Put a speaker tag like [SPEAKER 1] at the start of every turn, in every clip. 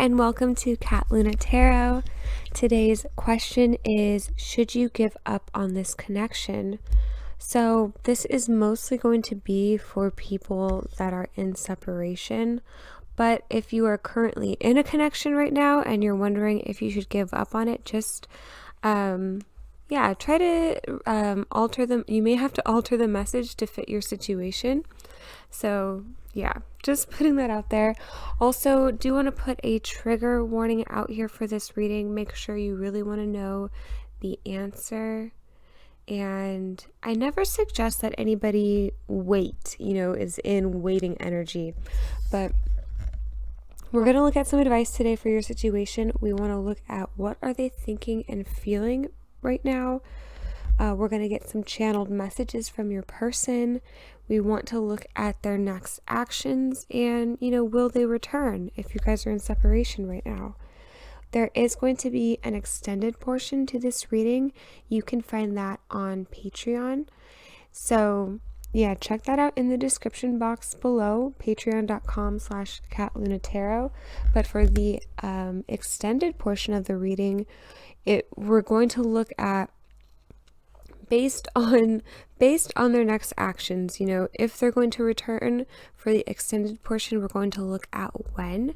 [SPEAKER 1] and welcome to Cat Luna Tarot. Today's question is, should you give up on this connection? So this is mostly going to be for people that are in separation, but if you are currently in a connection right now and you're wondering if you should give up on it, just try to alter them. You may have to alter the message to fit your situation. So yeah, just putting that out there. Also, do want to put a trigger warning out here for this reading. Make sure you really want to know the answer. And I never suggest that anybody wait, is in waiting energy. But we're going to look at some advice today for your situation. We want to look at what are they thinking and feeling right now. We're going to get some channeled messages from your person. We want to look at their next actions and, will they return if you guys are in separation right now? There is going to be an extended portion to this reading. You can find that on Patreon. So yeah, check that out in the description box below, patreon.com/catlunataro. But for the extended portion of the reading, we're going to look at based on their next actions. If they're going to return for the extended portion, we're going to look at when.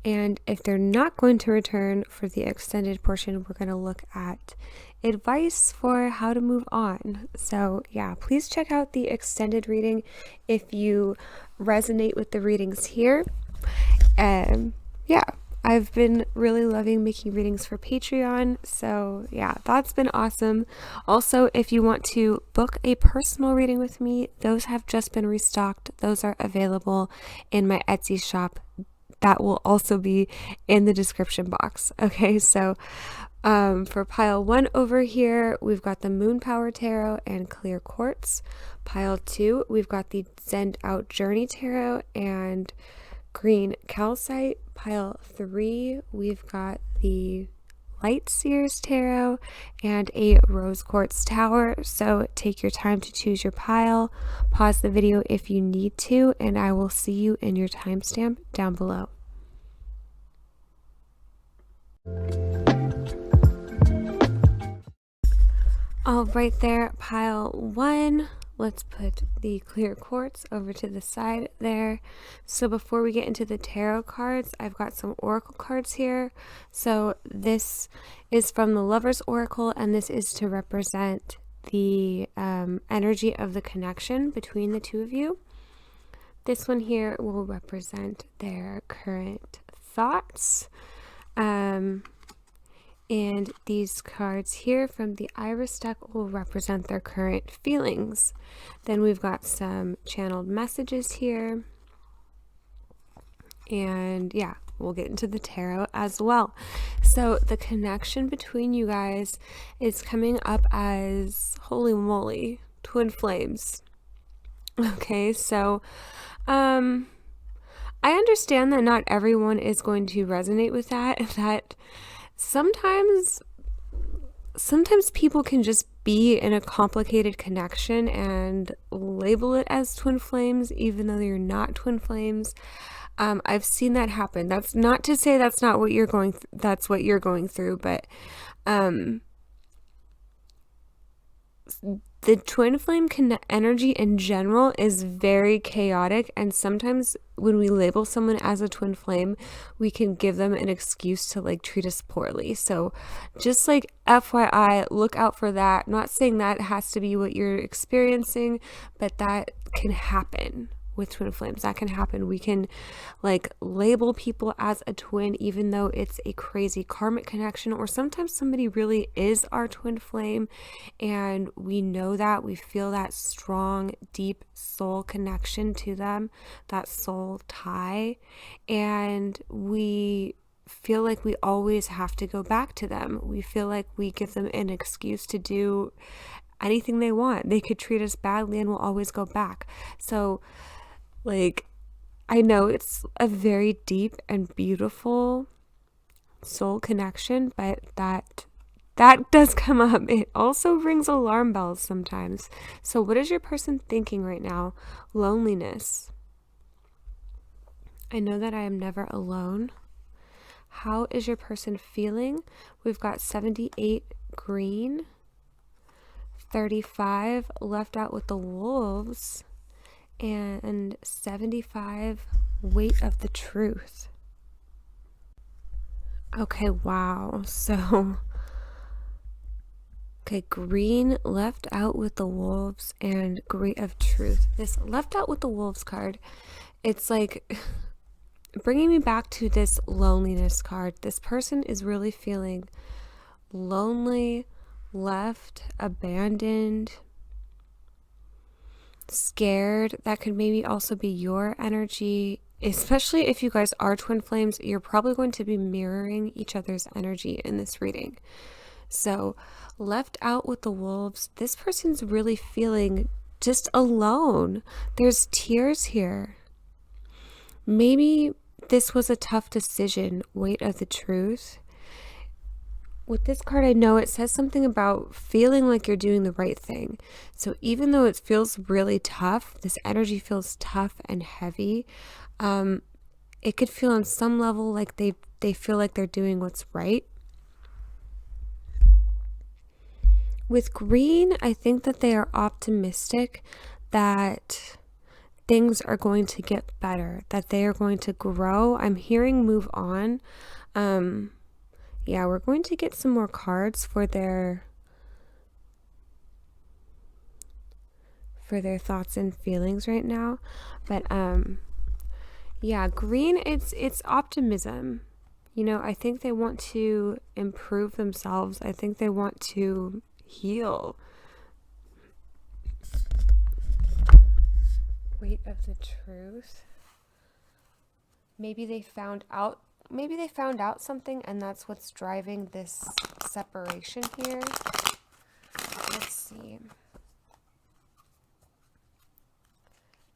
[SPEAKER 1] And if they're not going to return for the extended portion, we're going to look at advice for how to move on. So yeah, please check out the extended reading if you resonate with the readings here. I've been really loving making readings for Patreon. So yeah, that's been awesome. Also, if you want to book a personal reading with me, those have just been restocked. Those are available in my Etsy shop. That will also be in the description box. Okay, so for pile 1 over here, we've got the Moon Power Tarot and Clear Quartz. Pile 2, we've got the Send Out Journey Tarot and Green Calcite. Pile 3, we've got the Light Seers Tarot and a Rose Quartz Tower. So take your time to choose your pile. Pause the video if you need to, and I will see you in your timestamp down below. All right there, pile 1. Let's put the Clear Quartz over to the side there. So before we get into the tarot cards, I've got some oracle cards here. So this is from the Lover's Oracle, and this is to represent the energy of the connection between the two of you. This one here will represent their current thoughts. And these cards here from the Iris deck will represent their current feelings. Then we've got some channeled messages here. And yeah, we'll get into the tarot as well. So the connection between you guys is coming up as, holy moly, twin flames. Okay, so I understand that not everyone is going to resonate with that sometimes people can just be in a complicated connection and label it as twin flames, even though you're not twin flames. I've seen that happen. That's not to say that's not what you're going that's what you're going through, but the twin flame energy in general is very chaotic, and sometimes when we label someone as a twin flame, we can give them an excuse to treat us poorly. So just FYI, look out for that. Not saying that has to be what you're experiencing, but that can happen with twin flames. That can happen. We can label people as a twin even though it's a crazy karmic connection, or sometimes somebody really is our twin flame and we know that, we feel that strong deep soul connection to them, that soul tie, and we feel like we always have to go back to them. We feel like we give them an excuse to do anything they want. They could treat us badly and we'll always go back. So I know it's a very deep and beautiful soul connection, but that does come up. It also rings alarm bells sometimes. So what is your person thinking right now? Loneliness. I know that I am never alone. How is your person feeling? We've got 78 green, 35 left out with the wolves, and 75 weight of the truth. Okay, wow. So, okay, green left out with the wolves and weight of truth. This left out with the wolves card, it's like bringing me back to this loneliness card. This person is really feeling lonely, left, abandoned, scared. That could maybe also be your energy. Especially if you guys are twin flames, you're probably going to be mirroring each other's energy in this reading. So, left out with the wolves, this person's really feeling just alone. There's tears here. Maybe this was a tough decision, weight of the truth. With this card, I know it says something about feeling like you're doing the right thing. So even though it feels really tough, this energy feels tough and heavy, it could feel on some level like they feel like they're doing what's right. With green, I think that they are optimistic that things are going to get better, that they are going to grow. I'm hearing move on. Yeah, we're going to get some more cards for their thoughts and feelings right now. But yeah, green, it's optimism. You know, I think they want to improve themselves. I think they want to heal. Weight of the truth. Maybe they found out something, and that's what's driving this separation here. Let's see.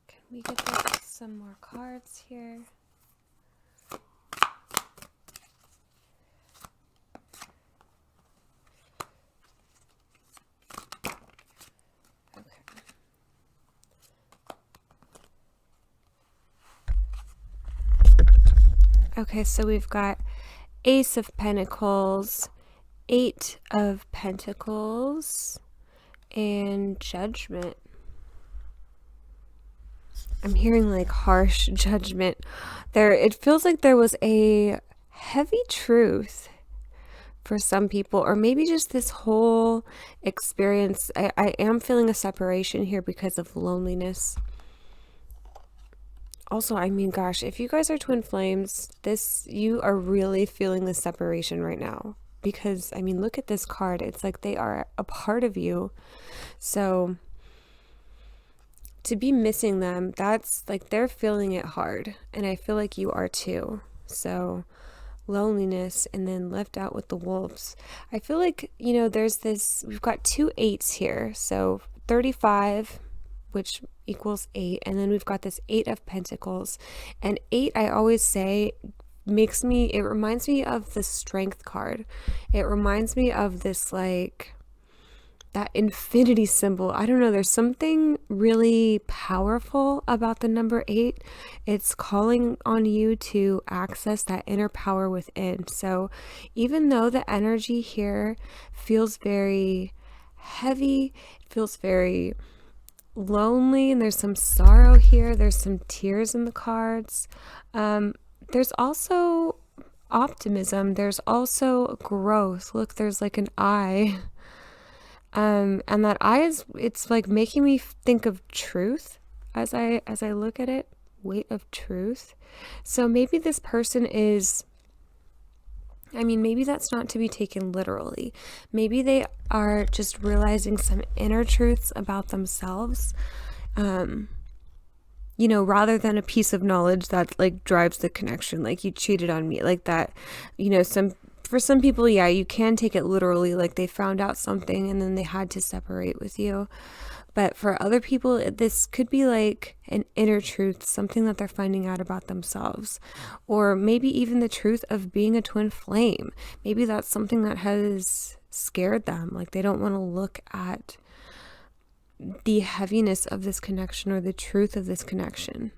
[SPEAKER 1] Can we get some more cards here? Okay, so we've got Ace of Pentacles, 8 of Pentacles, and Judgment. I'm hearing like harsh judgment. It feels like there was a heavy truth for some people, or maybe just this whole experience. I am feeling a separation here because of loneliness. Also, I mean, gosh, if you guys are twin flames, you are really feeling the separation right now. Because, I mean, look at this card. It's like they are a part of you. So, to be missing them, that's like they're feeling it hard. And I feel like you are too. So, loneliness and then left out with the wolves. I feel like, you know, we've got 2 8s here. So, 35, which equals 8, and then we've got this 8 of Pentacles, and 8, I always say, it reminds me of the Strength card. It reminds me of this, like, that infinity symbol. I don't know, there's something really powerful about the number 8. It's calling on you to access that inner power within. So even though the energy here feels very heavy, it feels very lonely, and there's some sorrow here, there's some tears in the cards, there's also optimism, there's also growth. Look, there's like an eye, and that eye it's like making me think of truth as I look at it. Weight of truth. So maybe this person is, I mean, maybe that's not to be taken literally. Maybe they are just realizing some inner truths about themselves, you know, rather than a piece of knowledge that like drives the connection, like you cheated on me, like that, you know, for some people, yeah, you can take it literally, like they found out something and then they had to separate with you. But for other people, this could be like an inner truth, something that they're finding out about themselves. Or maybe even the truth of being a twin flame. Maybe that's something that has scared them. Like they don't want to look at the heaviness of this connection or the truth of this connection.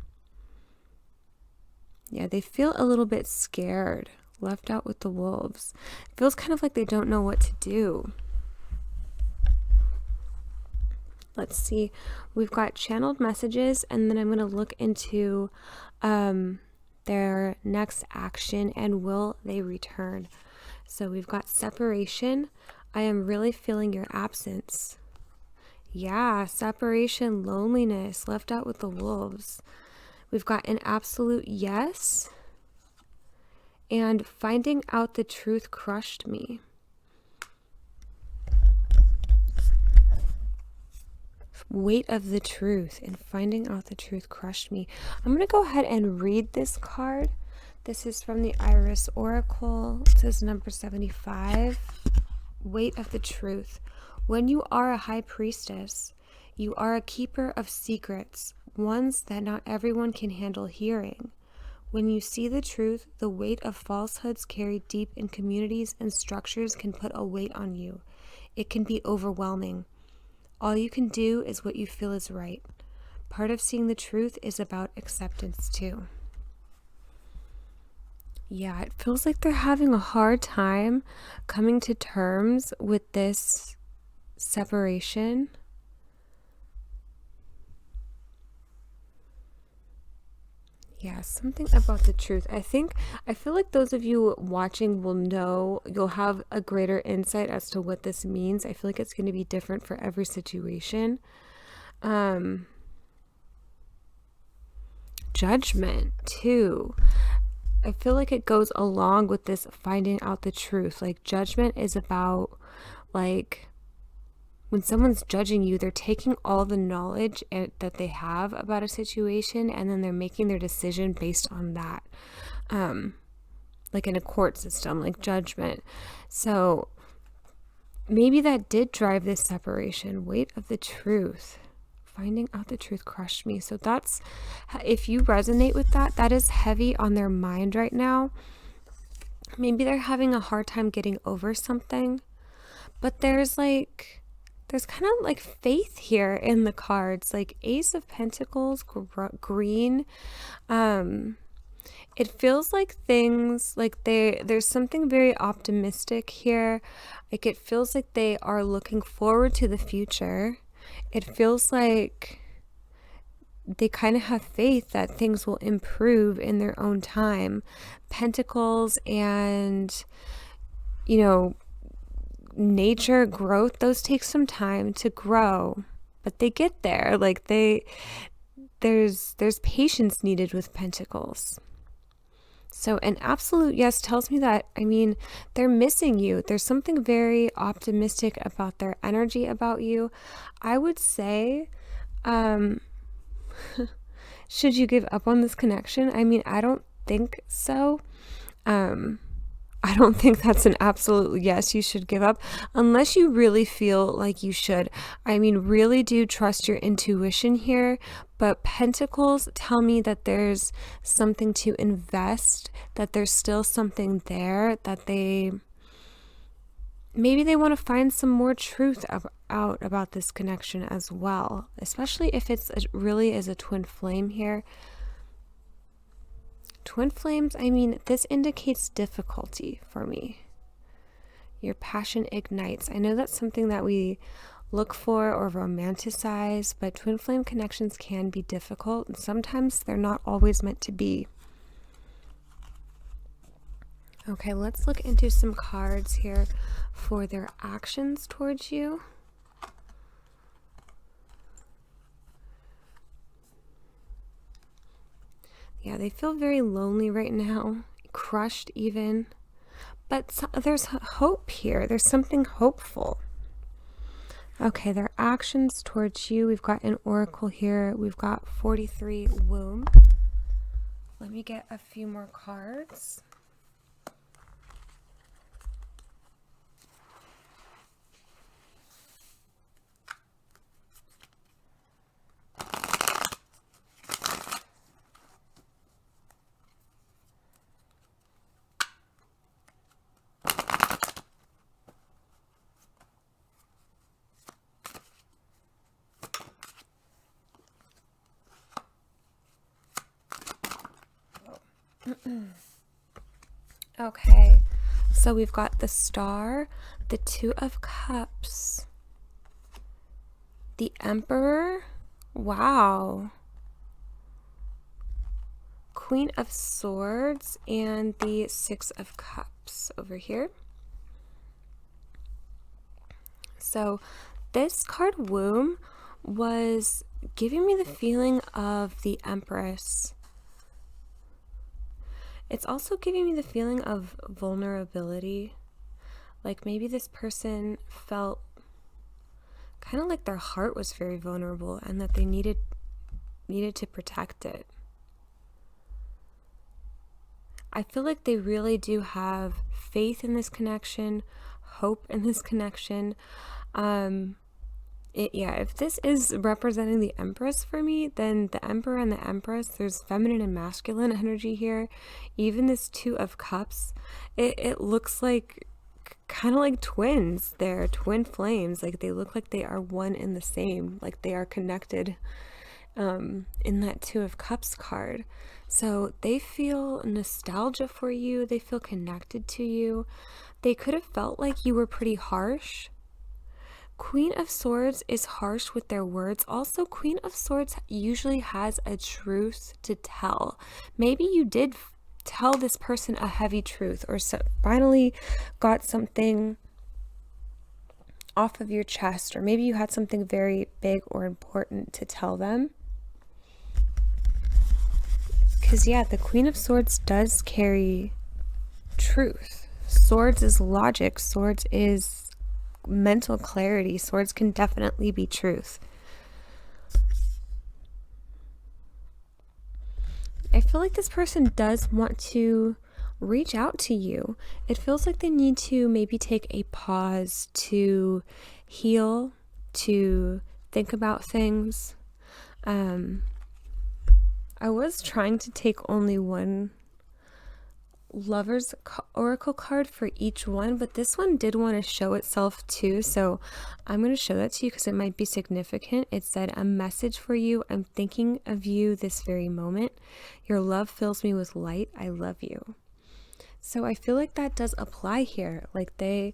[SPEAKER 1] Yeah, they feel a little bit scared. left out with the wolves. It feels kind of like they don't know what to do. Let's see. We've got channeled messages, and then I'm going to look into their next action and will they return. So we've got separation. I am really feeling your absence. Yeah, separation, loneliness, left out with the wolves. We've got an absolute yes. And finding out the truth crushed me. Weight of the truth and finding out the truth crushed me. I'm going to go ahead and read this card. This is from the Iris Oracle. It says number 75. Weight of the truth. When you are a high priestess, you are a keeper of secrets, ones that not everyone can handle hearing. When you see the truth, the weight of falsehoods carried deep in communities and structures can put a weight on you. It can be overwhelming. All you can do is what you feel is right. Part of seeing the truth is about acceptance too. Yeah, it feels like they're having a hard time coming to terms with this separation. Yeah, something about the truth. I feel like those of you watching will know, you'll have a greater insight as to what this means. I feel like it's going to be different for every situation. Judgment too. I feel like it goes along with this finding out the truth. Like judgment is about like when someone's judging you, they're taking all the knowledge that they have about a situation and then they're making their decision based on that. Like in a court system, like judgment. So maybe that did drive this separation. Weight of the truth. Finding out the truth crushed me. So that's, if you resonate with that, that is heavy on their mind right now. Maybe they're having a hard time getting over something, but there's kind of like faith here in the cards, like Ace of Pentacles, green. It feels like things like there's something very optimistic here. Like it feels like they are looking forward to the future. It feels like they kind of have faith that things will improve in their own time. Pentacles and, nature, growth, those take some time to grow, but they get there. Like there's patience needed with Pentacles. So an absolute yes tells me that, they're missing you. There's something very optimistic about their energy about you. I would say, should you give up on this connection? I don't think so. I don't think that's an absolute yes, you should give up, unless you really feel like you should. Really do trust your intuition here, but Pentacles tell me that there's something to invest, that there's still something there, that maybe they want to find some more truth out about this connection as well, especially if really is a twin flame here. Twin flames, this indicates difficulty for me. Your passion ignites. I know that's something that we look for or romanticize, but twin flame connections can be difficult, and sometimes they're not always meant to be. Okay, let's look into some cards here for their actions towards you. Yeah, they feel very lonely right now, crushed even, but there's hope here. There's something hopeful. Okay, their actions towards you. We've got an oracle here. We've got 43 womb. Let me get a few more cards. Okay, so we've got the Star, the Two of Cups, the Emperor, wow, Queen of Swords, and the Six of Cups over here. So this card Womb was giving me the feeling of the Empress. It's also giving me the feeling of vulnerability. Like maybe this person felt kind of like their heart was very vulnerable and that they needed to protect it. I feel like they really do have faith in this connection, hope in this connection. If this is representing the Empress for me, then the Emperor and the Empress, there's feminine and masculine energy here. Even this Two of Cups, it looks like kind of like twins. They're twin flames. Like they look like they are one and the same, like they are connected in that Two of Cups card. So they feel nostalgia for you. They feel connected to you. They could have felt like you were pretty harsh. Queen of Swords is harsh with their words. Also, Queen of Swords usually has a truth to tell. Maybe you did tell this person a heavy truth, or finally got something off of your chest, or maybe you had something very big or important to tell them. Because yeah, the Queen of Swords does carry truth. Swords is logic. Swords is mental clarity. Swords can definitely be truth. I feel like this person does want to reach out to you. It feels like they need to maybe take a pause to heal, to think about things. I was trying to take only one Lover's Oracle card for each one, but this one did want to show itself too, so I'm going to show that to you because it might be significant. It said, "A message for you. I'm thinking of you this very moment. Your love fills me with light. I love you." So I feel like that does apply here. Like their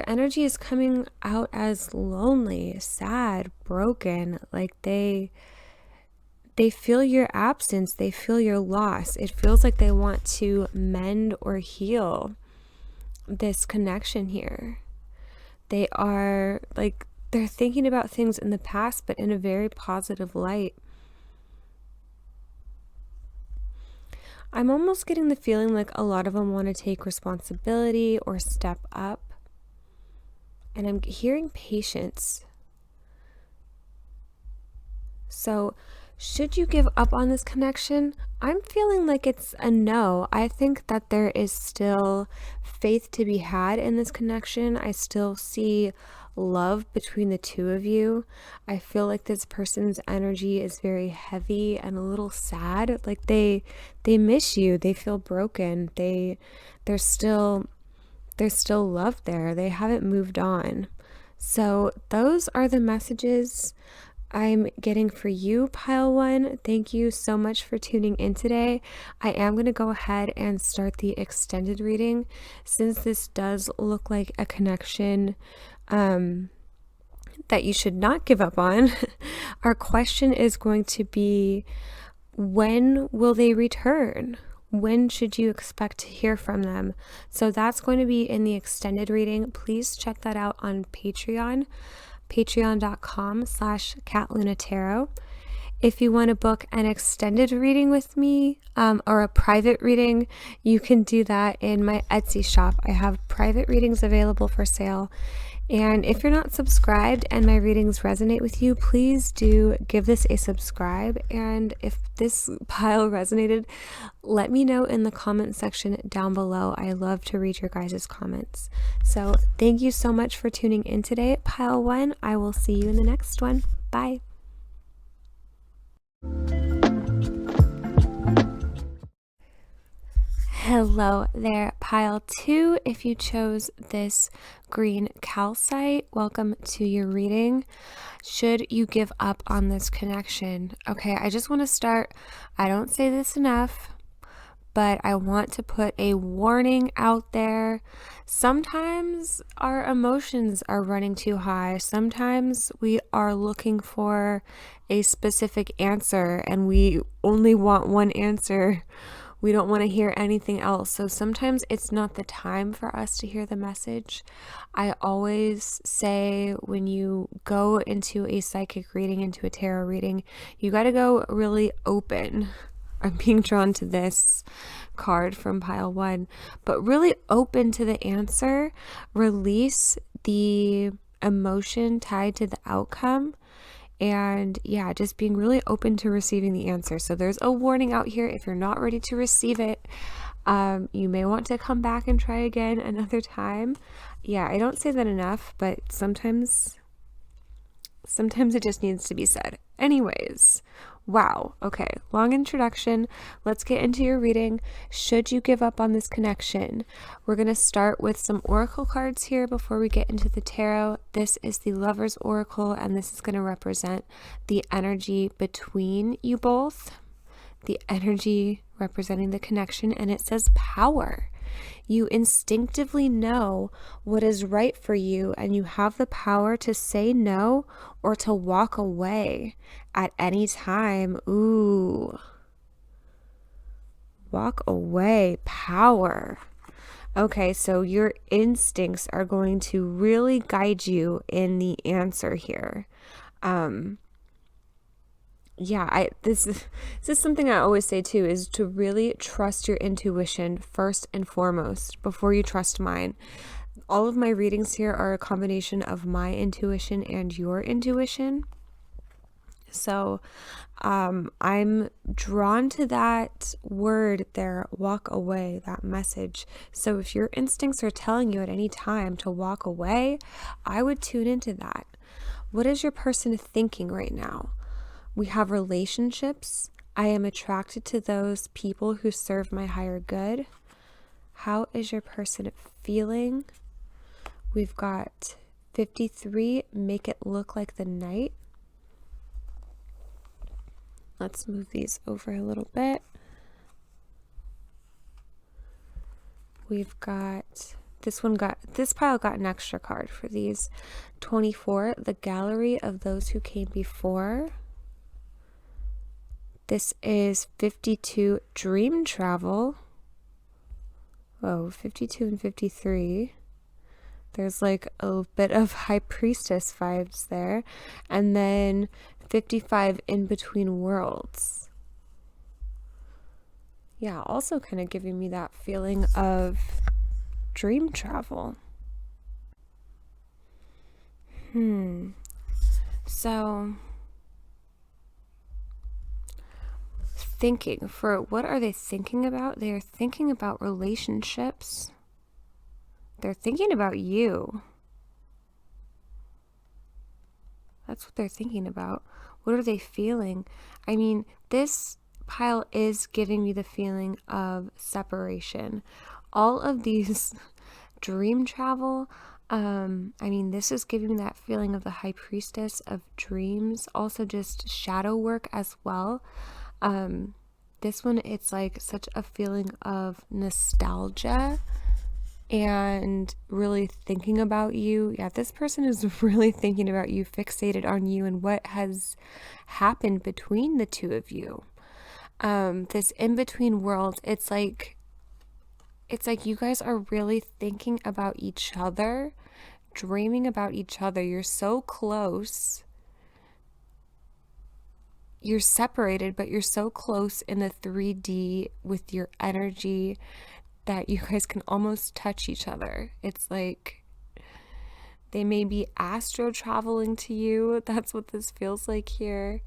[SPEAKER 1] energy is coming out as lonely, sad, broken. Like they feel your absence, they feel your loss. It feels like they want to mend or heal this connection here. They are like, they're thinking about things in the past, but in a very positive light. I'm almost getting the feeling like a lot of them want to take responsibility or step up. And I'm hearing patience. So should you give up on this connection? I'm feeling like it's a no. I think that there is still faith to be had in this connection. I still see love between the two of you. I feel like this person's energy is very heavy and a little sad. Like they miss you. They feel broken. There's still love there. They haven't moved on. So those are the messages I'm getting for you, pile one. Thank you so much for tuning in today. I am going to go ahead and start the extended reading since this does look like a connection that you should not give up on. Our question is going to be, when will they return? When should you expect to hear from them? So that's going to be in the extended reading. Please check that out on Patreon. patreon.com/CatLunaTarot. If you want to book an extended reading with me or a private reading, you can do that in my Etsy shop. I have private readings available for sale. And if you're not subscribed and my readings resonate with you, please do give this a subscribe. And if this pile resonated, let me know in the comment section down below. I love to read your guys' comments. So thank you so much for tuning in today, pile one. I will see you in the next one. Bye. Hello there, pile two. If you chose this green calcite, welcome to your reading. Should you give up on this connection? Okay, I just want to start. I don't say this enough, but I want to put a warning out there. Sometimes our emotions are running too high. Sometimes we are looking for a specific answer and we only want one answer. We don't want to hear anything else. So sometimes it's not the time for us to hear the message. I always say when you go into a psychic reading, into a tarot reading, you got to go really open. I'm being drawn to this card from pile 1, but really open to the answer. Release the emotion tied to the outcome. And yeah, just being really open to receiving the answer. So there's a warning out here. If you're not ready to receive it, you may want to come back and try again another time. Yeah, I don't say that enough, but sometimes it just needs to be said. Anyways, wow. Okay, long introduction. Let's get into your reading. Should you give up on this connection? We're going to start with some oracle cards here before we get into the tarot. This is the Lover's Oracle, and this is going to represent the energy between you both, the energy representing the connection, and it says power. You instinctively know what is right for you, and you have the power to say no or to walk away at any time. Ooh. Walk away. Power. Okay, so your instincts are going to really guide you in the answer here. This is something I always say too, is to really trust your intuition first and foremost before you trust mine. All of my readings here are a combination of my intuition and your intuition. So I'm drawn to that word there, walk away, that message. So if your instincts are telling you at any time to walk away, I would tune into that. What is your person thinking right now? We have relationships. I am attracted to those people who serve my higher good. How is your person feeling? We've got 53, make it look like the night. Let's move these over a little bit. We've got this pile got an extra card for these. 24, the gallery of those who came before. This is 52, dream travel. Oh, 52 and 53. There's like a bit of high priestess vibes there. And then 55, in between worlds. Yeah, also kind of giving me that feeling of dream travel. So thinking, for what are they thinking about? They are thinking about relationships. They're thinking about you. That's what they're thinking about. What are they feeling? I mean, this pile is giving me the feeling of separation. All of these dream travel, this is giving me that feeling of the high priestess of dreams, also just shadow work as well. This one, it's like such a feeling of nostalgia and really thinking about you. Yeah, this person is really thinking about you, fixated on you and what has happened between the two of you. This in-between world, it's like you guys are really thinking about each other, dreaming about each other. You're so close. You're separated, but you're so close in the 3D with your energy that you guys can almost touch each other. It's like they may be astro traveling to you. That's what this feels like here.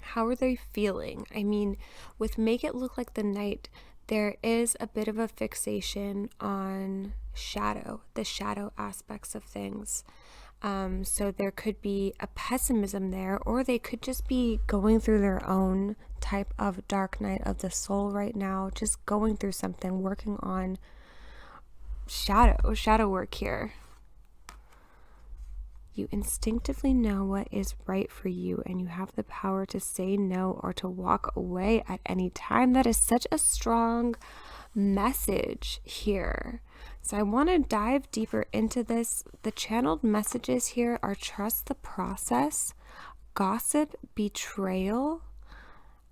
[SPEAKER 1] How are they feeling? I mean, with make it look like the night, there is a bit of a fixation on shadow, the shadow aspects of things. So there could be a pessimism there, or they could just be going through their own type of dark night of the soul right now, just going through something, working on shadow work here. You instinctively know what is right for you, and you have the power to say no or to walk away at any time. That is such a strong message here. So I want to dive deeper into this. The channeled messages here are trust the process, gossip, betrayal,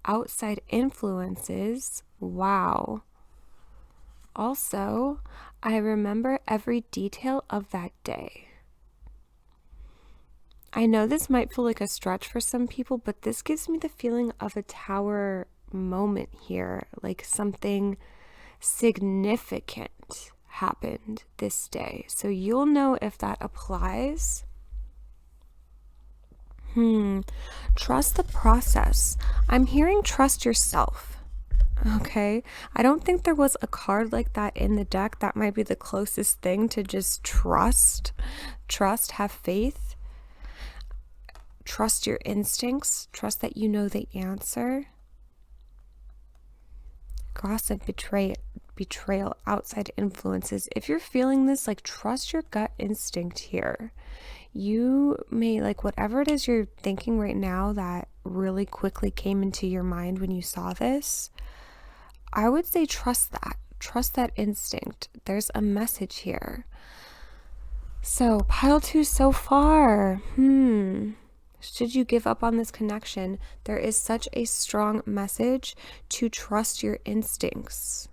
[SPEAKER 1] outside influences. Wow. Also, I remember every detail of that day. I know this might feel like a stretch for some people, but this gives me the feeling of a tower moment here, like something significant happened this day. So you'll know if that applies. Trust the process. I'm hearing trust yourself. Okay, I don't think there was a card like that in the deck. That might be the closest thing to just trust. Trust, have faith. Trust your instincts. Trust that you know the answer. Gossip, betrayal, outside influences. If you're feeling this, like, trust your gut instinct here. You may, like, whatever it is you're thinking right now that really quickly came into your mind when you saw this, I would say trust that. Trust that instinct. There's a message here. So, pile 2 so far. Should you give up on this connection? There is such a strong message to trust your instincts.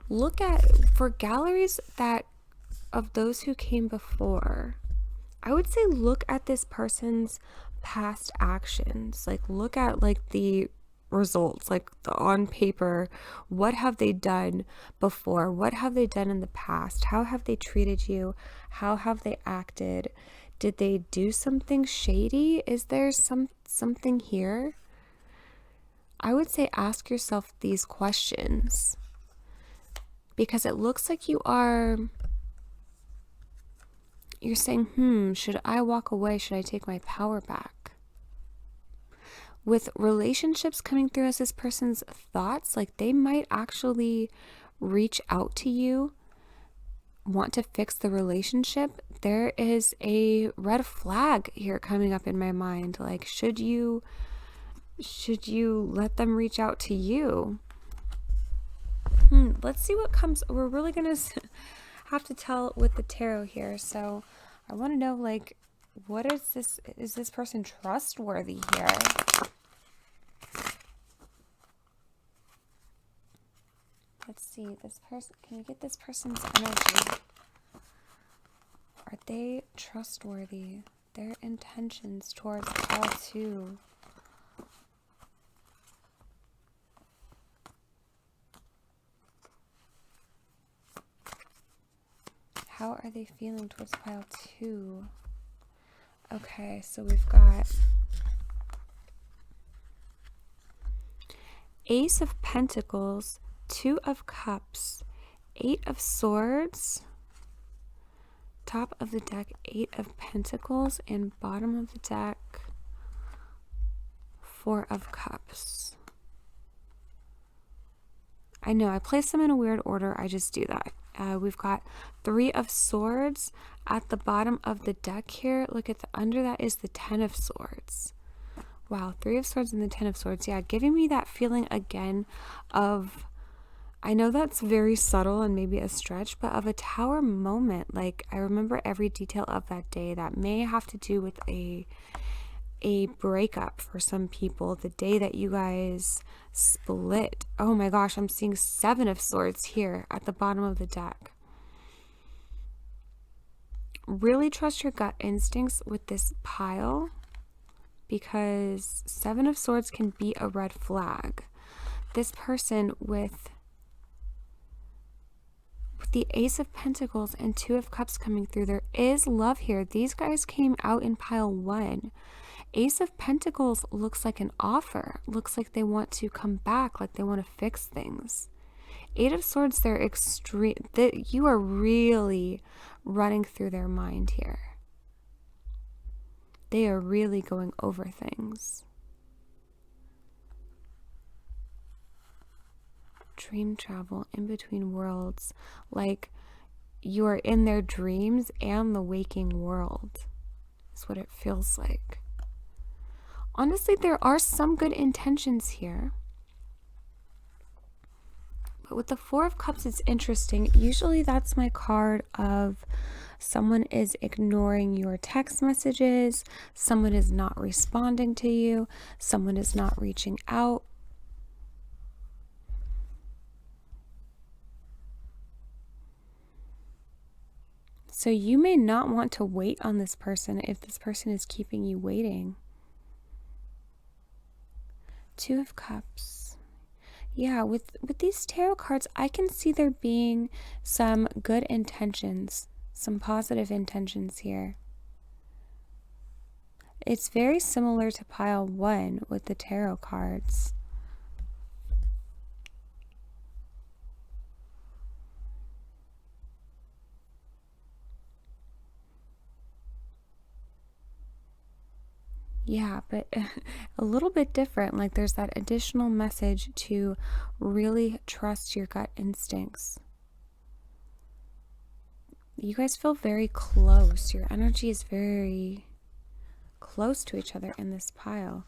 [SPEAKER 1] Look at, for galleries that of those who came before, I would say look at this person's past actions. Like, look at, like, the results, like on paper. What have they done before? What have they done in the past? How have they treated you? How have they acted? Did they do something shady? Is there something here? I would say ask yourself these questions, because it looks like you're saying, should I walk away? Should I take my power back? With relationships coming through as this person's thoughts, like, they might actually reach out to you, want to fix the relationship. There is a red flag here coming up in my mind. Like, should you let them reach out to you? Let's see what comes. We're really gonna have to tell with the tarot here. So I want to know, like, what is this? Is this person trustworthy here? Let's see, this person, can we get this person's energy? Are they trustworthy? Their intentions towards pile 2. How are they feeling towards pile 2? Okay, so we've got Ace of Pentacles, 2 of Cups, 8 of Swords, top of the deck, 8 of Pentacles, and bottom of the deck, 4 of Cups. I know, I place them in a weird order, I just do that. We've got 3 of Swords at the bottom of the deck here. Look at under that is the 10 of Swords. Wow, 3 of Swords and the 10 of Swords. Yeah, giving me that feeling again of, I know that's very subtle and maybe a stretch, but of a tower moment. Like, I remember every detail of that day. That may have to do with a breakup for some people, the day that you guys split. Oh my gosh, I'm seeing 7 of Swords here at the bottom of the deck. Really trust your gut instincts with this pile, because 7 of Swords can be a red flag. This person with the Ace of Pentacles and 2 of Cups coming through, there is love here. These guys came out in pile 1. Ace of Pentacles looks like an offer, looks like they want to come back, like they want to fix things. 8 of Swords, they're extreme, that you are really running through their mind here. They are really going over things. Dream travel, in between worlds. Like, you are in their dreams and the waking world, is what it feels like. Honestly, there are some good intentions here. But with the Four of Cups, it's interesting. Usually that's my card of someone is ignoring your text messages, someone is not responding to you, someone is not reaching out. So you may not want to wait on this person if this person is keeping you waiting. Two of Cups. Yeah, with these tarot cards, I can see there being some good intentions, some positive intentions here. It's very similar to pile 1 with the tarot cards. Yeah, but a little bit different. Like there's that additional message to really trust your gut instincts. You guys feel very close. Your energy is very close to each other in this pile.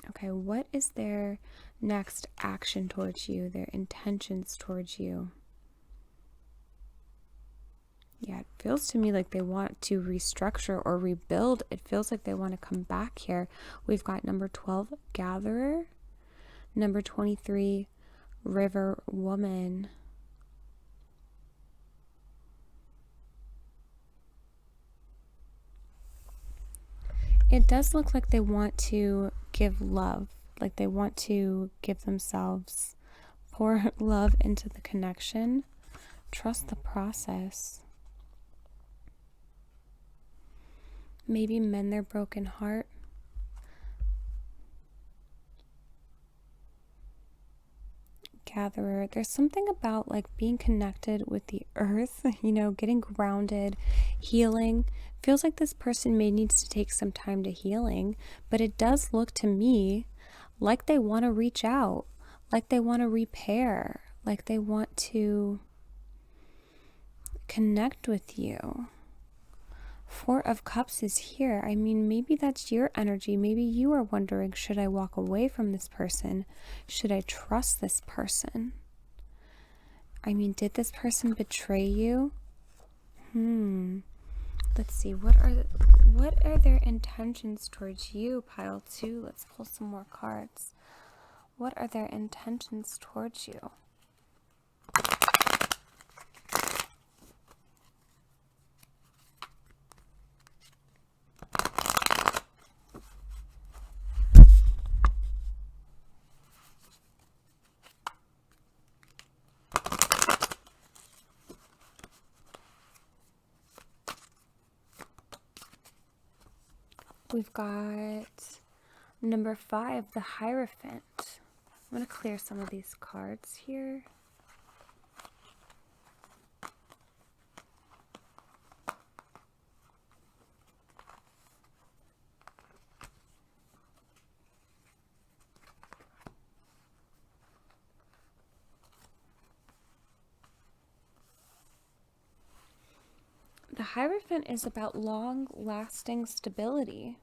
[SPEAKER 1] Okay, what is their next action towards you, their intentions towards you? Yeah, it feels to me like they want to restructure or rebuild. It feels like they want to come back here. We've got number 12, Gatherer. Number 23, River Woman. It does look like they want to give love. Like they want to give themselves, pour love into the connection. Trust the process. Maybe mend their broken heart. Gatherer. There's something about like being connected with the earth, you know, getting grounded, healing. Feels like this person may need to take some time to healing, but it does look to me like they want to reach out, like they want to repair, like they want to connect with you. Four of Cups is here. I mean, maybe that's your energy. Maybe you are wondering, should I walk away from this person? Should I trust this person? I mean, did this person betray you? Let's see. What are their intentions towards you? Pile 2. Let's pull some more cards. What are their intentions towards you? We've got number 5, the Hierophant. I'm going to clear some of these cards here. The Hierophant is about long-lasting stability.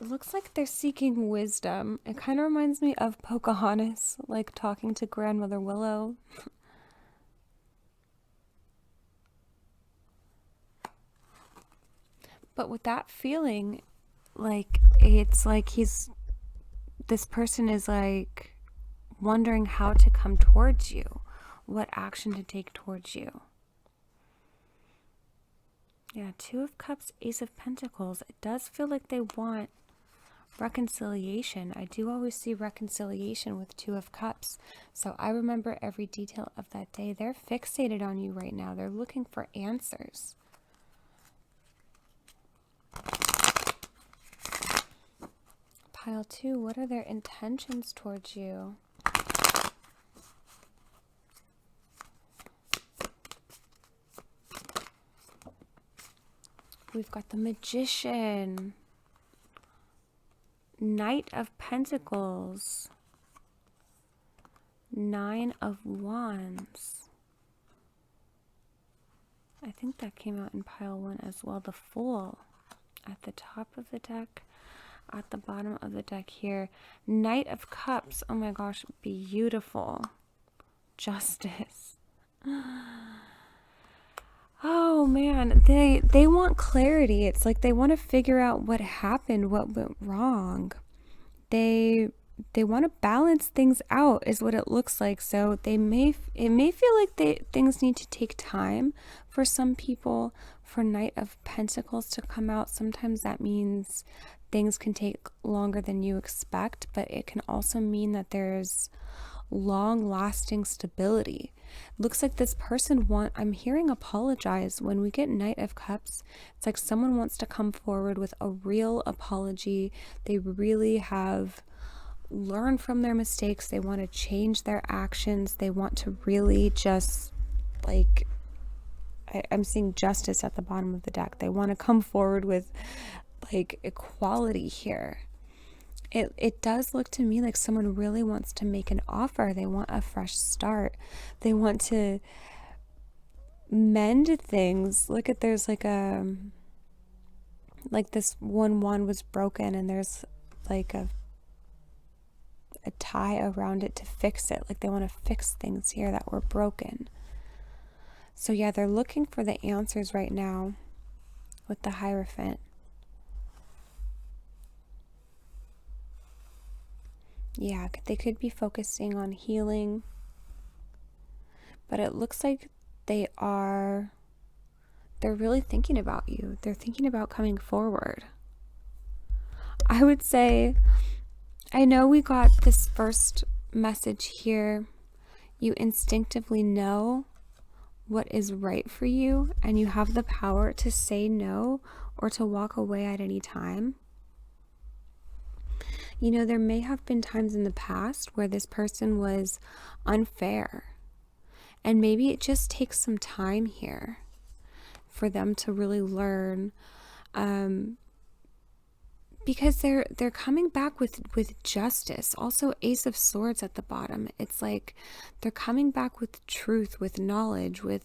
[SPEAKER 1] It looks like they're seeking wisdom. It kind of reminds me of Pocahontas, like talking to Grandmother Willow. But with that feeling, like, it's like this person is like wondering how to come towards you, what action to take towards you. Yeah, 2 of Cups, Ace of Pentacles. It does feel like they want reconciliation. I do always see reconciliation with 2 of Cups. So I remember every detail of that day. They're fixated on you right now. They're looking for answers. Pile 2, what are their intentions towards you? We've got the Magician. Knight of Pentacles.
[SPEAKER 2] Nine of Wands. I think that came out in pile 1 as well. The Fool at the top of the deck, at the bottom of the deck here. Knight of Cups. Oh my gosh, beautiful. Justice. Oh man, they want clarity. It's like they want to figure out what happened, what went wrong. They want to balance things out is what it looks like. So it may feel like things need to take time for some people. For Knight of Pentacles to come out, sometimes that means things can take longer than you expect, but it can also mean that there's long-lasting stability. Looks like this person I'm hearing apologize. When we get Knight of Cups, it's like someone wants to come forward with a real apology. They really have learned from their mistakes. They want to change their actions. They want to really just like, I'm seeing justice at the bottom of the deck. They want to come forward with like equality here. It does look to me like someone really wants to make an offer. They want a fresh start. They want to mend things. Look at, there's like this one wand was broken and there's like a tie around it to fix it. Like they want to fix things here that were broken. So yeah, they're looking for the answers right now with the Hierophant. Yeah, they could be focusing on healing, but it looks like they're really thinking about you. They're thinking about coming forward. I would say, I know we got this first message here. You instinctively know what is right for you, and you have the power to say no or to walk away at any time. You know, there may have been times in the past where this person was unfair, and maybe it just takes some time here for them to really learn, because they're coming back with justice. Also, Ace of Swords at the bottom. It's like they're coming back with truth, with knowledge, with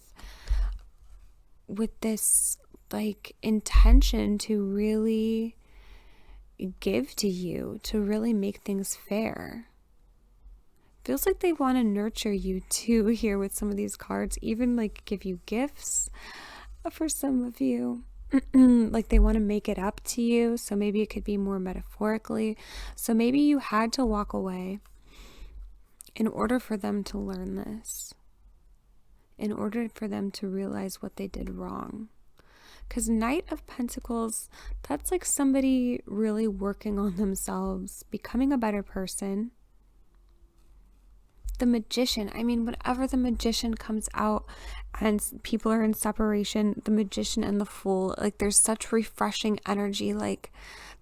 [SPEAKER 2] this like intention to really give to you, to really make things fair. Feels like they want to nurture you too here with some of these cards, even like give you gifts for some of you. Like they want to make it up to you. So maybe it could be more metaphorically. So maybe you had to walk away in order for them to learn this, in order for them to realize what they did wrong. Because Knight of Pentacles, that's like somebody really working on themselves, becoming a better person. The Magician, I mean, whenever the Magician comes out and people are in separation, the Magician and the Fool, like there's such refreshing energy. Like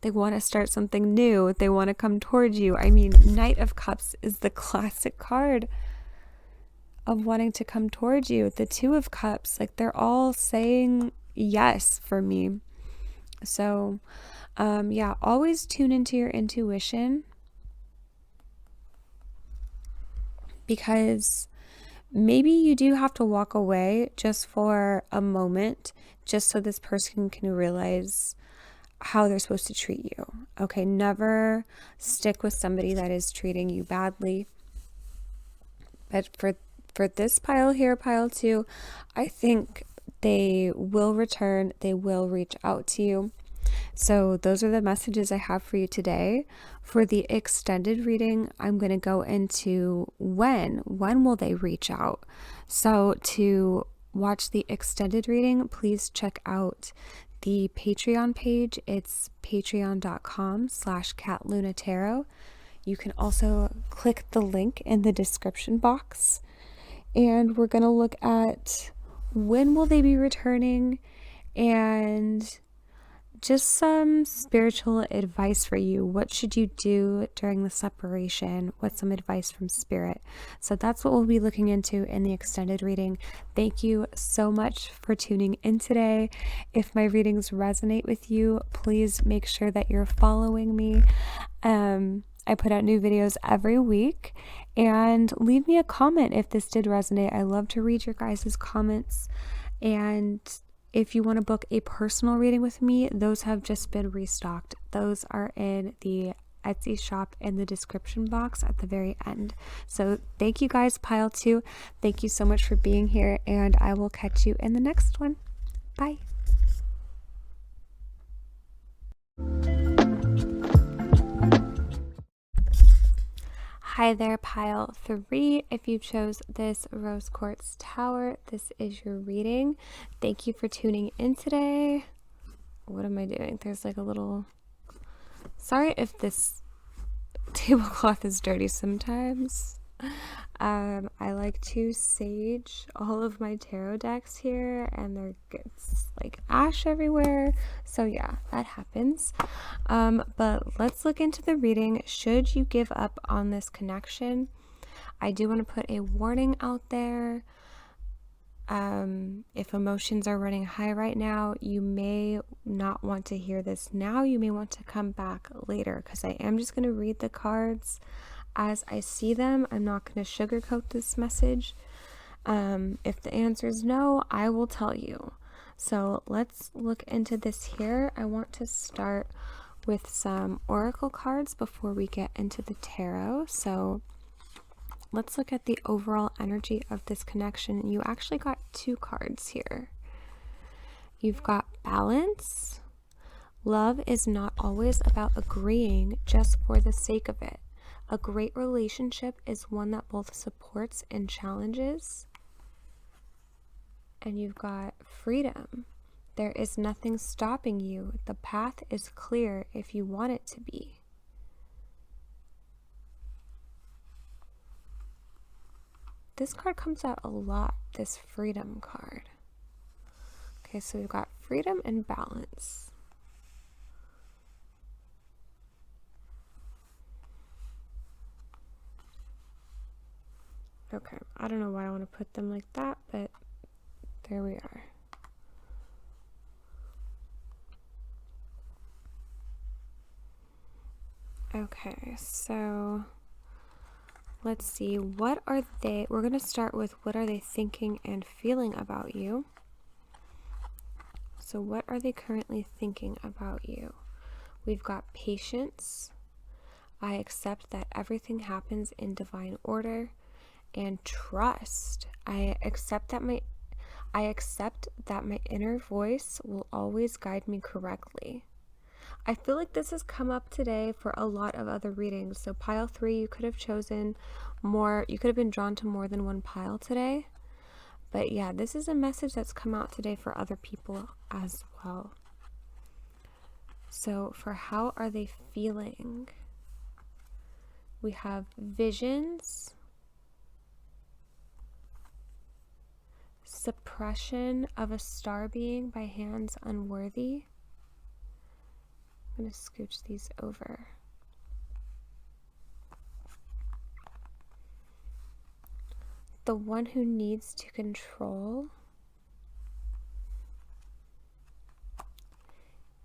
[SPEAKER 2] they want to start something new. They want to come towards you. I mean, Knight of Cups is the classic card of wanting to come towards you. The Two of Cups, like they're all saying yes for me. So yeah, always tune into your intuition, because maybe you do have to walk away just for a moment, just so this person can realize how they're supposed to treat you. Okay, never stick with somebody that is treating you badly. But for this pile here, pile 2, I think they will return. They will reach out to you. So those are the messages I have for you today. For the extended reading, I'm going to go into when will they reach out. So to watch the extended reading, please check out the Patreon page. It's patreon.com/CatLunaTarot. You can also click the link in the description box. And we're going to look at when will they be returning, and just some spiritual advice for you. What should you do during the separation? What's some advice from Spirit? So that's what we'll be looking into in the extended reading. Thank you so much for tuning in today. If my readings resonate with you, please make sure that you're following me. I put out new videos every week, and leave me a comment if this did resonate. I love to read your guys' comments. And if you want to book a personal reading with me, those have just been restocked. Those are in the Etsy shop in the description box at the very end. So thank you guys, Pile 2. Thank you so much for being here, and I will catch you in the next one. Bye. Hi there, Pile 3. If you chose this Rose Quartz Tower, this is your reading. Thank you for tuning in today. What am I doing? There's like a little... Sorry if this tablecloth is dirty sometimes. I like to sage all of my tarot decks here, and there gets like ash everywhere. So yeah, that happens. But let's look into the reading. Should you give up on this connection, I do want to put a warning out there. If emotions are running high right now, you may not want to hear this now. You may want to come back later, because I am just going to read the cards as I see them. I'm not going to sugarcoat this message. If the answer is no, I will tell you. So let's look into this here. I want to start with some oracle cards before we get into the tarot. So let's look at the overall energy of this connection. You actually got 2 cards here. You've got balance. Love is not always about agreeing just for the sake of it. A great relationship is one that both supports and challenges. And you've got freedom. There is nothing stopping you. The path is clear if you want it to be. This card comes out a lot, this freedom card. Okay, so we've got freedom and balance. Okay, I don't know why I want to put them like that, but there we are. Okay, so let's see, we're going to start with what are they thinking and feeling about you. So what are they currently thinking about you? We've got patience. I accept that everything happens in divine order. And trust. I accept that my inner voice will always guide me correctly. I feel like this has come up today for a lot of other readings. So pile 3, you could have chosen more, you could have been drawn to more than one pile today. But yeah, this is a message that's come out today for other people as well. So for how are they feeling? We have visions, suppression of a star being by hands unworthy. I'm going to scooch these over. The one who needs to control.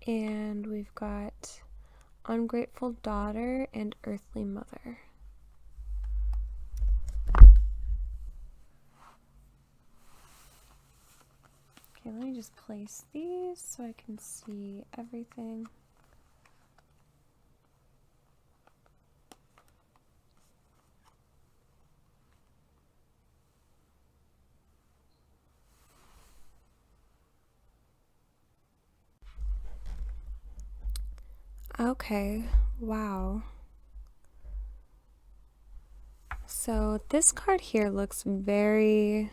[SPEAKER 2] And we've got ungrateful daughter and earthly mother. Okay, let me just place these so I can see everything. Okay, wow. So this card here looks very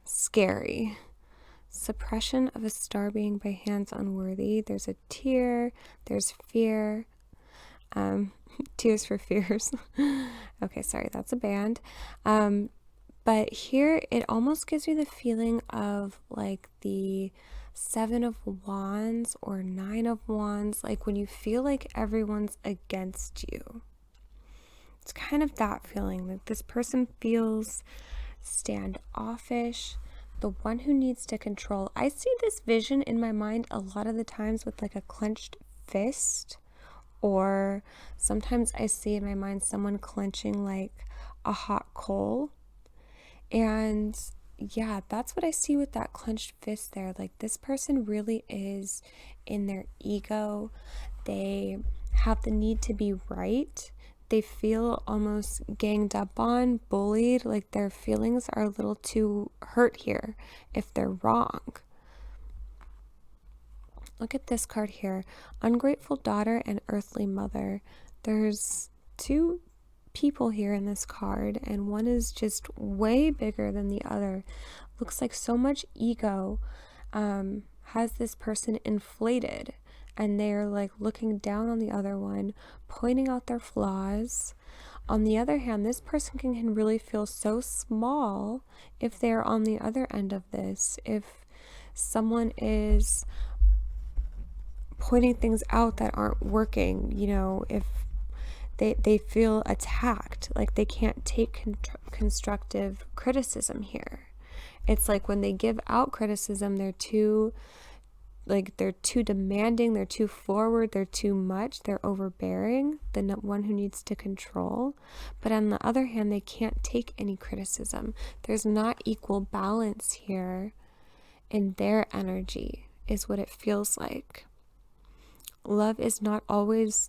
[SPEAKER 2] scary. Suppression of a star being by hands unworthy. There's a tear, there's fear. Tears for Fears. Okay, sorry, that's a band. But here it almost gives me the feeling of like the 7 of Wands or 9 of Wands, like when you feel like everyone's against you. It's kind of that feeling, like this person feels standoffish, the one who needs to control. I see this vision in my mind a lot of the times with like a clenched fist Or sometimes I see in my mind someone clenching like a hot coal. And yeah, that's what I see with that clenched fist there. Like this person really is in their ego. They have the need to be right. They feel almost ganged up on, bullied, like their feelings are a little too hurt here if they're wrong. Look at this card here. Ungrateful daughter and earthly mother. There's two people here in this card, and one is just way bigger than the other. Looks like so much ego has this person inflated, and they're like looking down on the other one, pointing out their flaws. On the other hand, this person can really feel so small if they're on the other end of this. If someone is pointing things out that aren't working, if they feel attacked, like they can't take constructive criticism here. It's like when they give out criticism, they're too demanding, they're too forward, they're too much, they're overbearing, the one who needs to control. But on the other hand, they can't take any criticism. There's not equal balance here in their energy, is what it feels like. Love is not always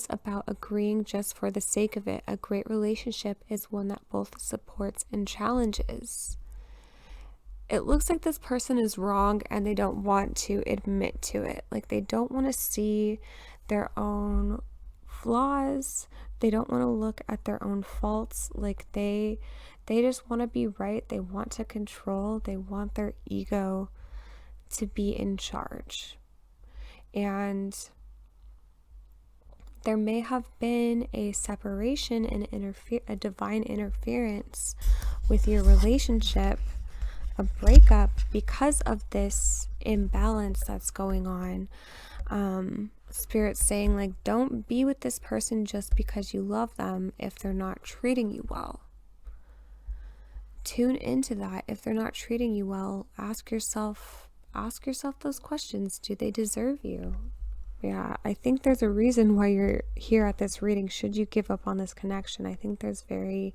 [SPEAKER 2] about agreeing just for the sake of it. A great relationship is one that both supports and challenges. It looks like this person is wrong and they don't want to admit to it. Like they don't want to see their own flaws. They don't want to look at their own faults. Like they just want to be right. They want to control. They want their ego to be in charge. And there may have been a separation and a divine interference with your relationship, a breakup because of this imbalance that's going on. Spirit's saying, like, don't be with this person just because you love them if they're not treating you well. Tune into that. If they're not treating you well, ask yourself those questions. Do they deserve you? Yeah, I think there's a reason why you're here at this reading. Should you give up on this connection? I think there's very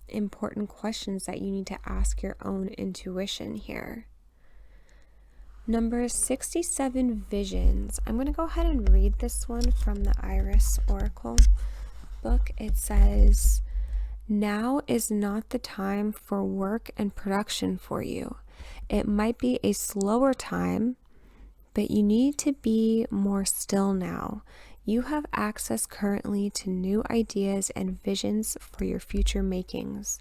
[SPEAKER 2] important questions that you need to ask your own intuition here. Number 67, visions. I'm going to go ahead and read this one from the Iris Oracle book. It says, now is not the time for work and production for you. It might be a slower time, but you need to be more still now. You have access currently to new ideas and visions for your future makings.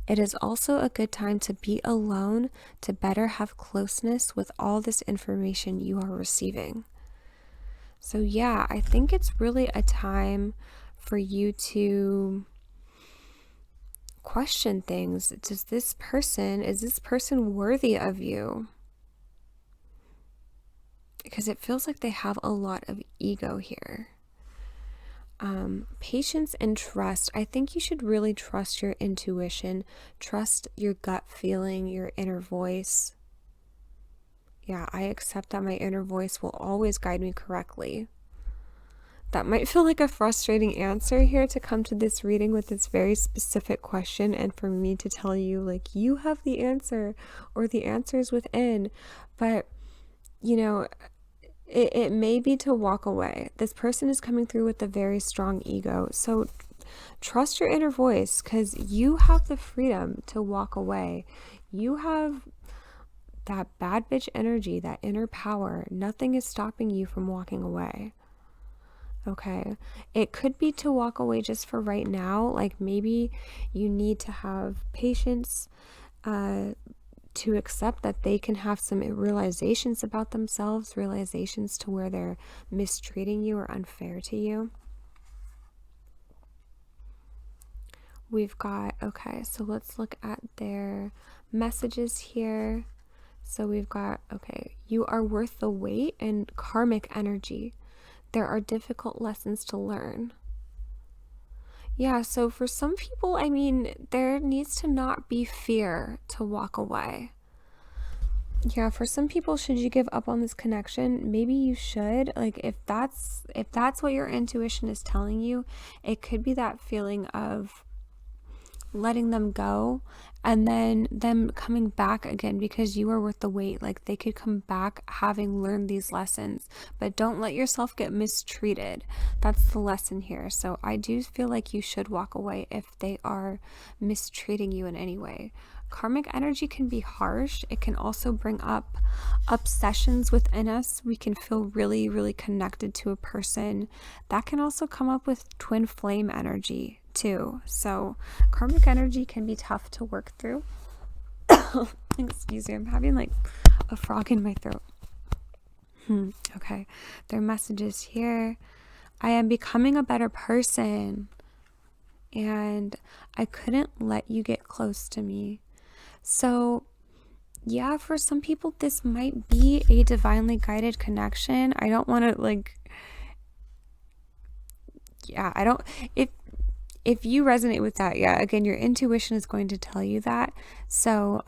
[SPEAKER 2] It is also a good time to be alone to better have closeness with all this information you are receiving. So yeah, I think it's really a time for you to question things. Is this person worthy of you? Because it feels like they have a lot of ego here. Patience and trust. I think you should really trust your intuition, trust your gut feeling, your inner voice. Yeah, I accept that my inner voice will always guide me correctly. That might feel like a frustrating answer here to come to this reading with this very specific question, and for me to tell you, like, you have the answer, or the answer is within. But, it may be to walk away. This person is coming through with a very strong ego. So trust your inner voice, because you have the freedom to walk away. You have that bad bitch energy, that inner power. Nothing is stopping you from walking away. Okay, it could be to walk away just for right now. Like maybe you need to have patience to accept that they can have some realizations about themselves, realizations to where they're mistreating you or unfair to you. We've got, okay, so let's look at their messages here. So we've got, okay, you are worth the wait and karmic energy. There are difficult lessons to learn. Yeah, so for some people, I mean, there needs to not be fear to walk away. Yeah, for some people, should you give up on this connection? Maybe you should. Like if that's what your intuition is telling you, it could be that feeling of letting them go and then them coming back again because you are worth the wait. Like they could come back having learned these lessons, but don't let yourself get mistreated. That's the lesson here. So I do feel like you should walk away if they are mistreating you in any way. Karmic energy can be harsh. It can also bring up obsessions within us. We can feel really, really connected to a person. That can also come up with twin flame energy too. So karmic energy can be tough to work through. Excuse me, I'm having like a frog in my throat. Okay, their messages here. I am becoming a better person, and I couldn't let you get close to me. So yeah, for some people this might be a divinely guided connection. I don't want to I don't, if you resonate with that, yeah, again, your intuition is going to tell you that. So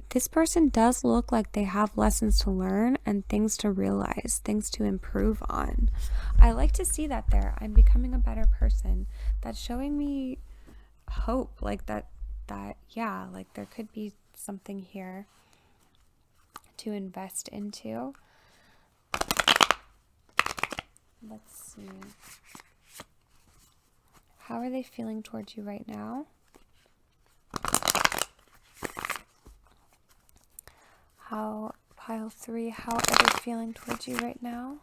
[SPEAKER 2] this person does look like they have lessons to learn and things to realize, things to improve on. I like to see that there. I'm becoming a better person. That's showing me hope, like that yeah, like there could be something here to invest into. Let's see. How are they feeling towards you right now? Pile 3, how are they feeling towards you right now?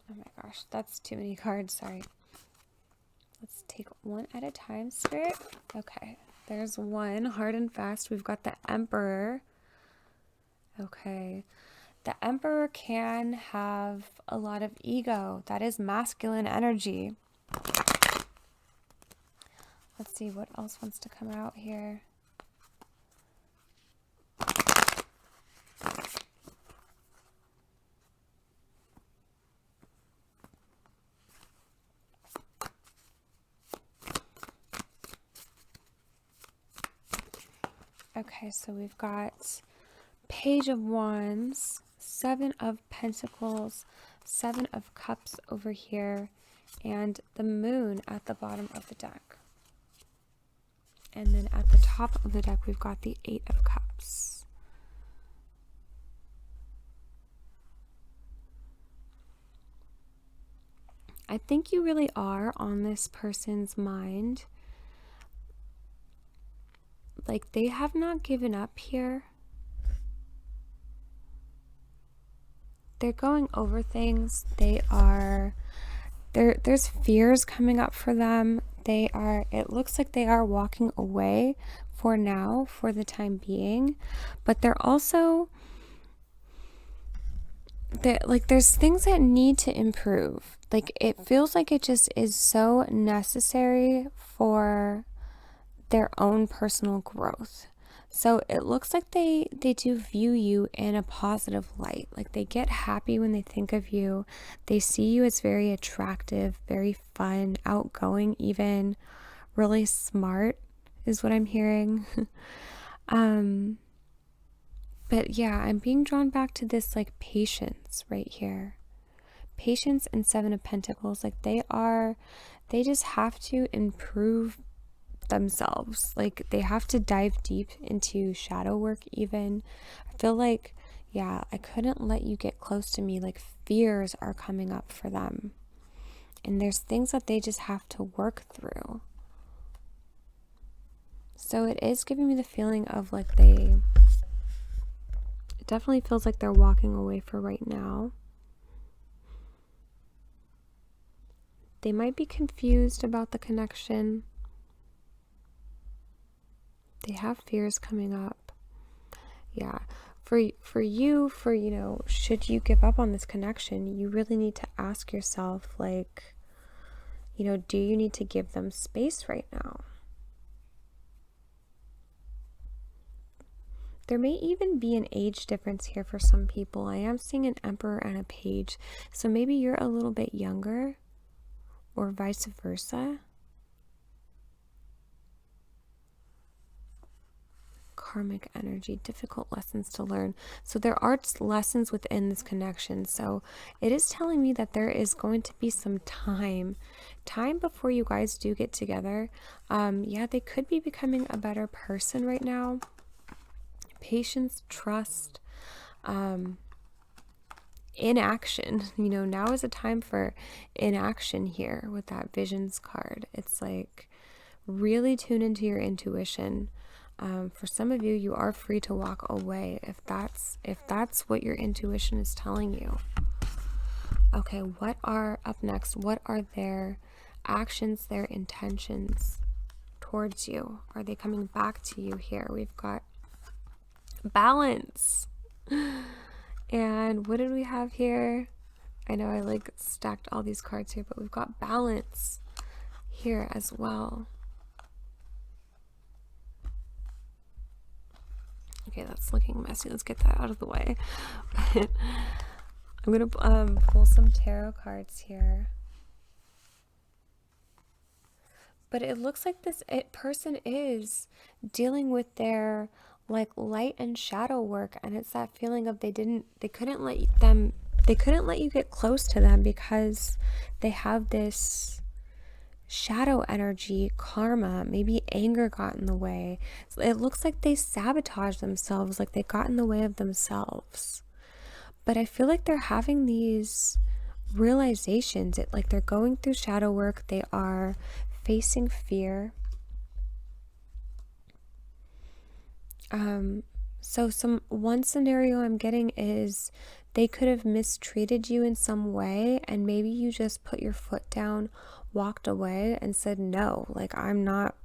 [SPEAKER 2] Oh my gosh, that's too many cards, sorry. Let's take one at a time, Spirit. Okay, there's one, hard and fast. We've got the Emperor. Okay, the Emperor can have a lot of ego. That is masculine energy. Let's see what else wants to come out here. Okay, so we've got Page of Wands, 7 of Pentacles, 7 of Cups over here, and the Moon at the bottom of the deck. And then at the top of the deck, we've got the 8 of Cups. I think you really are on this person's mind. Like, they have not given up here. They're going over things. There's fears coming up for them. It looks like they are walking away for now, for the time being, but they're also, there's things that need to improve. Like, it feels like it just is so necessary for their own personal growth. So it looks like they do view you in a positive light. Like, they get happy when they think of you. They see you as very attractive, very fun, outgoing, even really smart is what I'm hearing. But yeah, I'm being drawn back to this like patience right here. Patience and 7 of Pentacles. Like, they just have to improve themselves. Like, they have to dive deep into shadow work even. I feel like, yeah, I couldn't let you get close to me. Like, fears are coming up for them. And there's things that they just have to work through. So it is giving me the feeling of like it definitely feels like they're walking away for right now. They might be confused about the connection. They have fears coming up. Yeah. For you, should you give up on this connection, you really need to ask yourself, like, do you need to give them space right now? There may even be an age difference here for some people. I am seeing an Emperor and a Page. So maybe you're a little bit younger or vice versa. Karmic energy, difficult lessons to learn. So there are lessons within this connection. So it is telling me that there is going to be some time before you guys do get together. Yeah, they could be becoming a better person right now. Patience, trust, inaction. You know, now is a time for inaction here with that visions card. It's like really tune into your intuition. For some of you, you are free to walk away if that's what your intuition is telling you. Okay, what are up next? What are their actions, their intentions towards you? Are they coming back to you here? We've got balance. And what did we have here? I know I like stacked all these cards here, but we've got balance here as well. Okay, that's looking messy. Let's get that out of the way. I'm going to pull some tarot cards here. But it looks like this person is dealing with their like light and shadow work, and it's that feeling of they couldn't let you get close to them because they have this shadow energy, karma, maybe anger got in the way. It looks like they sabotaged themselves, like they got in the way of themselves. But I feel like they're having these realizations. Like they're going through shadow work. They are facing fear. So one scenario I'm getting is they could have mistreated you in some way, and maybe you just put your foot down, walked away, and said, no, like I'm not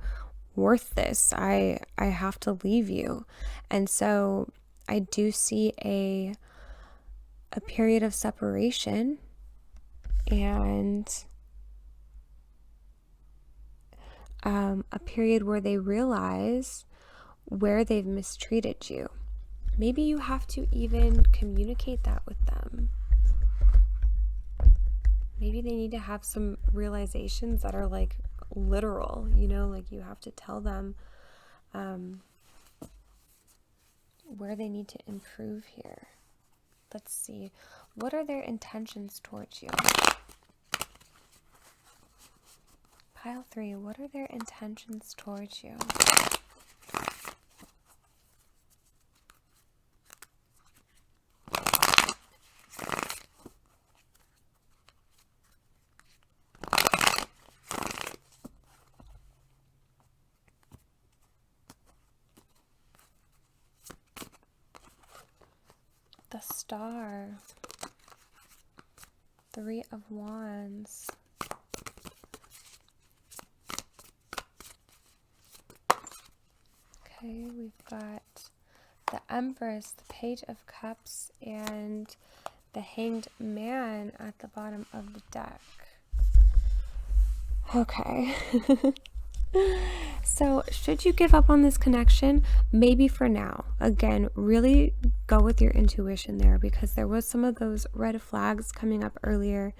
[SPEAKER 2] worth this. I have to leave you. And so I do see a period of separation and a period where they realize where they've mistreated you. Maybe you have to even communicate that with them. Maybe they need to have some realizations that are like literal, you know, like you have to tell them where they need to improve here. Let's see. What are their intentions towards you? Pile 3, what are their intentions towards you? The Star. 3 of Wands. Okay, we've got the Empress, the Page of Cups, and the Hanged Man at the bottom of the deck. Okay. So, should you give up on this connection? Maybe for now. Again, really go with your intuition there, because there was some of those red flags coming up earlier.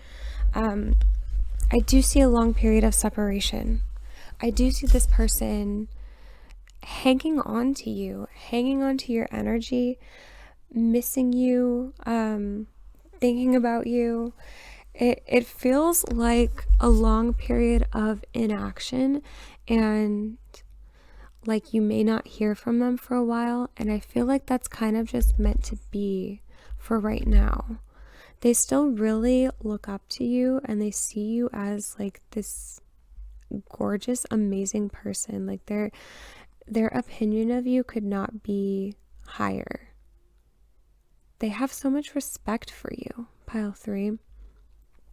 [SPEAKER 2] I do see a long period of separation. I do see this person hanging on to you, hanging on to your energy, missing you, thinking about you. It feels like a long period of inaction, and like you may not hear from them for a while, and I feel like that's kind of just meant to be for right now. They still really look up to you, and they see you as like this gorgeous, amazing person. Like their opinion of you could not be higher. They have so much respect for you, Pile 3.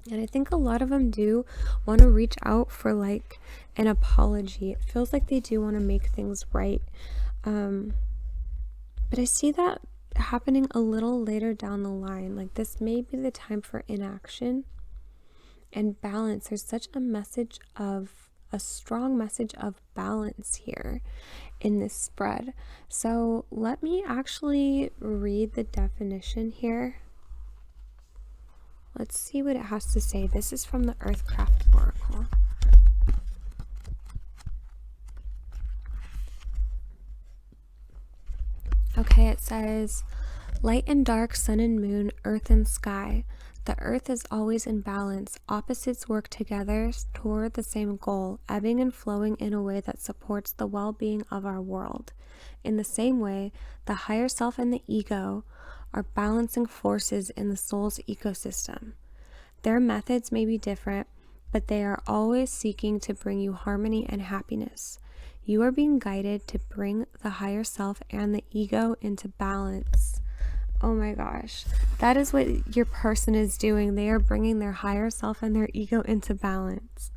[SPEAKER 2] And I think a lot of them do want to reach out for like an apology. It feels like they do want to make things right. But I see that happening a little later down the line. Like this may be the time for inaction and balance. There's such a message of a strong message of balance here in this spread. So let me actually read the definition here. Let's see what it has to say. This is from the Earthcraft Oracle. Okay, it says, light and dark, sun and moon, earth and sky. The earth is always in balance. Opposites work together toward the same goal, ebbing and flowing in a way that supports the well-being of our world. In the same way, the higher self and the ego are balancing forces in the soul's ecosystem. Their methods may be different, but they are always seeking to bring you harmony and happiness. You are being guided to bring the higher self and the ego into balance. Oh my gosh, that is what your person is doing. They are bringing their higher self and their ego into balance.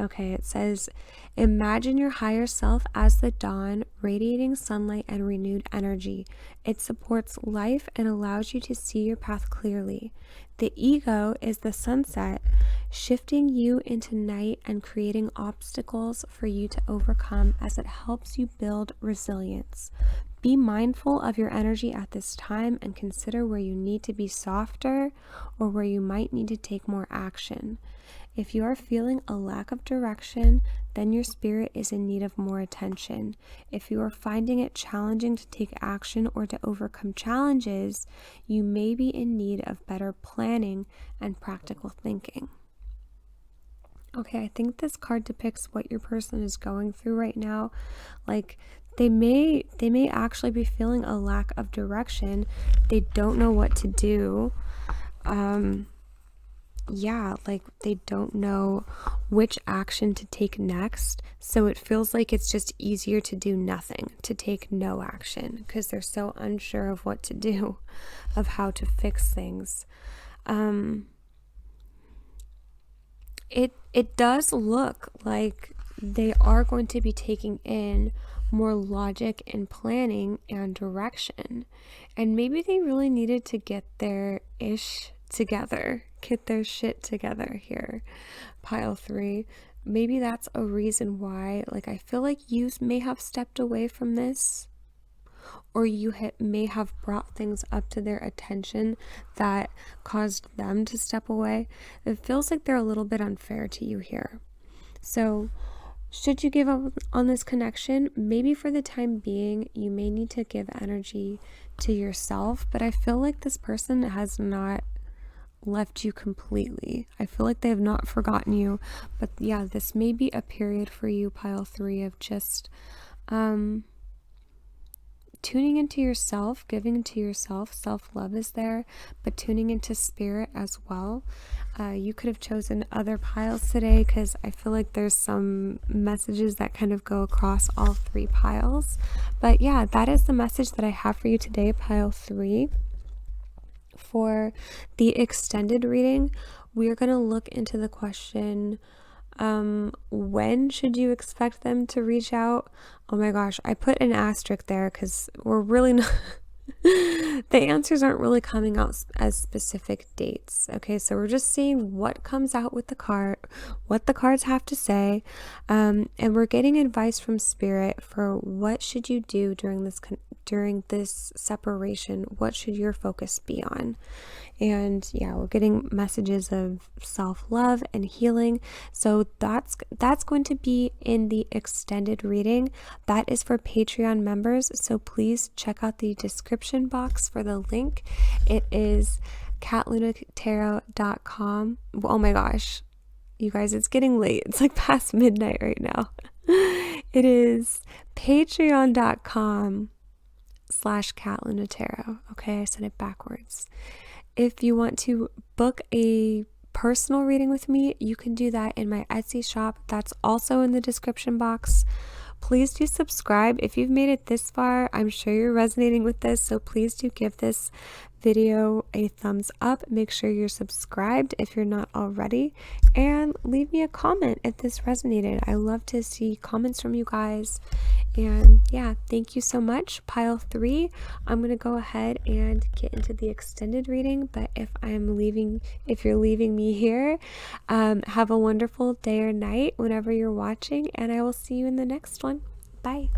[SPEAKER 2] Okay, it says, imagine your higher self as the dawn, radiating sunlight and renewed energy. It supports life and allows you to see your path clearly. The ego is the sunset, shifting you into night and creating obstacles for you to overcome as it helps you build resilience. Be mindful of your energy at this time and consider where you need to be softer or where you might need to take more action. If you are feeling a lack of direction, then your spirit is in need of more attention. If you are finding it challenging to take action or to overcome challenges, you may be in need of better planning and practical thinking. Okay, I think this card depicts what your person is going through right now. Like, they may actually be feeling a lack of direction. They don't know what to do. Like they don't know which action to take next. So it feels like it's just easier to do nothing, to take no action, because they're so unsure of what to do, of how to fix things. It does look like they are going to be taking in more logic and planning and direction. And maybe they really needed to get their shit together here, pile 3. Maybe that's a reason why, like, I feel like you may have stepped away from this, or you may have brought things up to their attention that caused them to step away. It feels like they're a little bit unfair to you here. So should you give up on this connection, maybe for the time being, you may need to give energy to yourself. But I feel like this person has not left you completely. I feel like they have not forgotten you. But yeah, this may be a period for you, pile 3, of just tuning into yourself, giving to yourself. Self-love is there, but tuning into spirit as well. You could have chosen other piles today, because I feel like there's some messages that kind of go across all 3 piles. But yeah, that is the message that I have for you today, pile 3. For the extended reading, we're going to look into the question, when should you expect them to reach out? Oh my gosh, I put an asterisk there because we're really not the answers aren't really coming out as specific dates. Okay, so we're just seeing what comes out with the card, what the cards have to say, and we're getting advice from spirit for what should you do during this separation. What should your focus be on? And yeah, we're getting messages of self-love and healing. So that's going to be in the extended reading. That is for Patreon members. So please check out the description box for the link. It is catlunatarot.com. Oh my gosh, you guys, it's getting late. It's like past midnight right now. It is patreon.com/catlunatarot. Okay, I said it backwards. If you want to book a personal reading with me, you can do that in my Etsy shop. That's also in the description box. Please do subscribe. If you've made it this far, I'm sure you're resonating with this, so please do give this video a thumbs up. Make sure you're subscribed if you're not already, and leave me a comment if this resonated. I love to see comments from you guys.
[SPEAKER 1] And yeah, thank you so much. Pile 3, I'm going to go ahead and get into the extended reading. But if you're leaving me here, have a wonderful day or night whenever you're watching. And I will see you in the next one. Bye.